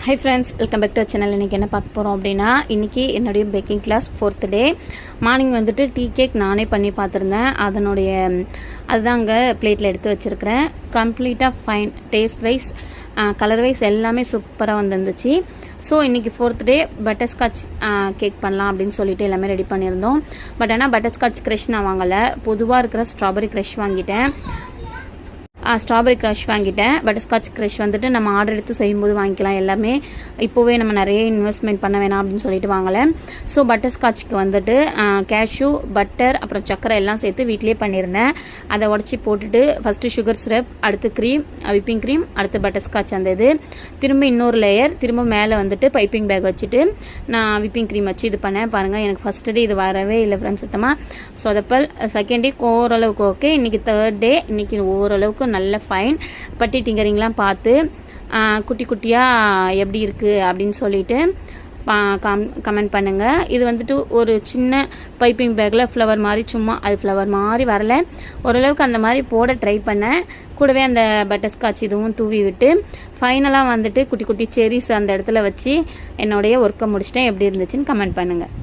Hi friends, welcome back to our channel. இன்னைக்கு என்ன பார்க்க போறோம் அப்படினா இன்னைக்கு என்னோட baking class 4th day morning வந்துட்டு டீ கேக் நானே பண்ணி பார்த்திருந்தேன். அதனுடைய அதுதாங்க பிளேட்ல எடுத்து வச்சிருக்கேன். கம்ப்ளீட்டா fine, taste wise colour wise எல்லாமே சூப்பரா வந்துருந்துச்சு. ஸோ இன்னைக்கு 4th டே பட்டர்ஸ்காட்ச் கேக் பண்ணலாம் அப்படின்னு சொல்லிட்டு எல்லாமே ரெடி பண்ணியிருந்தோம். பட் ஆனால் பட்டர்ஸ்காட்ச் க்ரஷ் நான் வாங்கலை, பொதுவாக இருக்கிற ஸ்ட்ராபெரி க்ரஷ் வாங்கிட்டேன். ஸ்ட்ராபெரி க்ரஷ் வாங்கிட்டேன். பட்டர்ஸ்காட்ச் க்ரஷ் வந்துட்டு நம்ம ஆர்டர் எடுத்து செய்யும்போது வாங்கிக்கலாம். எல்லாமே இப்போவே நம்ம நிறைய இன்வெஸ்ட்மெண்ட் பண்ண வேணாம் அப்படின்னு சொல்லிட்டு வாங்கலை. ஸோ பட்டர்ஸ்காட்ச்க்கு வந்துட்டு கேஷ்யூ, பட்டர், அப்புறம் சக்கரை எல்லாம் சேர்த்து வீட்லேயே பண்ணியிருந்தேன். அதை உடச்சி போட்டுட்டு ஃபஸ்ட்டு சுகர் சிரப், அடுத்து க்ரீம், விப்பிங் க்ரீம், அடுத்து பட்டர்ஸ்காட்ச் அந்த இது, திரும்ப இன்னொரு லேயர், திரும்ப மேலே வந்துட்டு பைப்பிங் பேக் வச்சுட்டு நான் விப்பிங் க்ரீம் வச்சு இது பண்ணேன். பாருங்கள், எனக்கு ஃபஸ்ட்டு டே இது வரவே இல்லை ஃப்ரெண்ட்ஸ், சுத்தமாக சொதப்பல். செகண்ட் டே ஓரளவுக்கு ஓகே. இன்றைக்கி 3rd டே. இன்றைக்கி ஓரளவுக்கு நல்ல ஃபைன். பட்டி டிங்கரிங்லாம் பார்த்து குட்டி குட்டியாக எப்படி இருக்குது அப்படின்னு சொல்லிட்டு கமெண்ட் பண்ணுங்கள். இது வந்துட்டு ஒரு சின்ன பைப்பிங் பேக்கில் ஃப்ளவர் மாதிரி, சும்மா அது ஃப்ளவர் மாதிரி வரலை, ஓரளவுக்கு அந்த மாதிரி போட ட்ரை பண்ணேன். கூடவே அந்த பட்டர்ஸ்காட்ச் இதுவும் தூவி விட்டு ஃபைனலாக வந்துட்டு குட்டி குட்டி செரிஸ் அந்த இடத்துல வச்சு என்னுடைய ஒர்க்கை முடிச்சிட்டேன். எப்படி இருந்துச்சுன்னு கமெண்ட் பண்ணுங்கள்.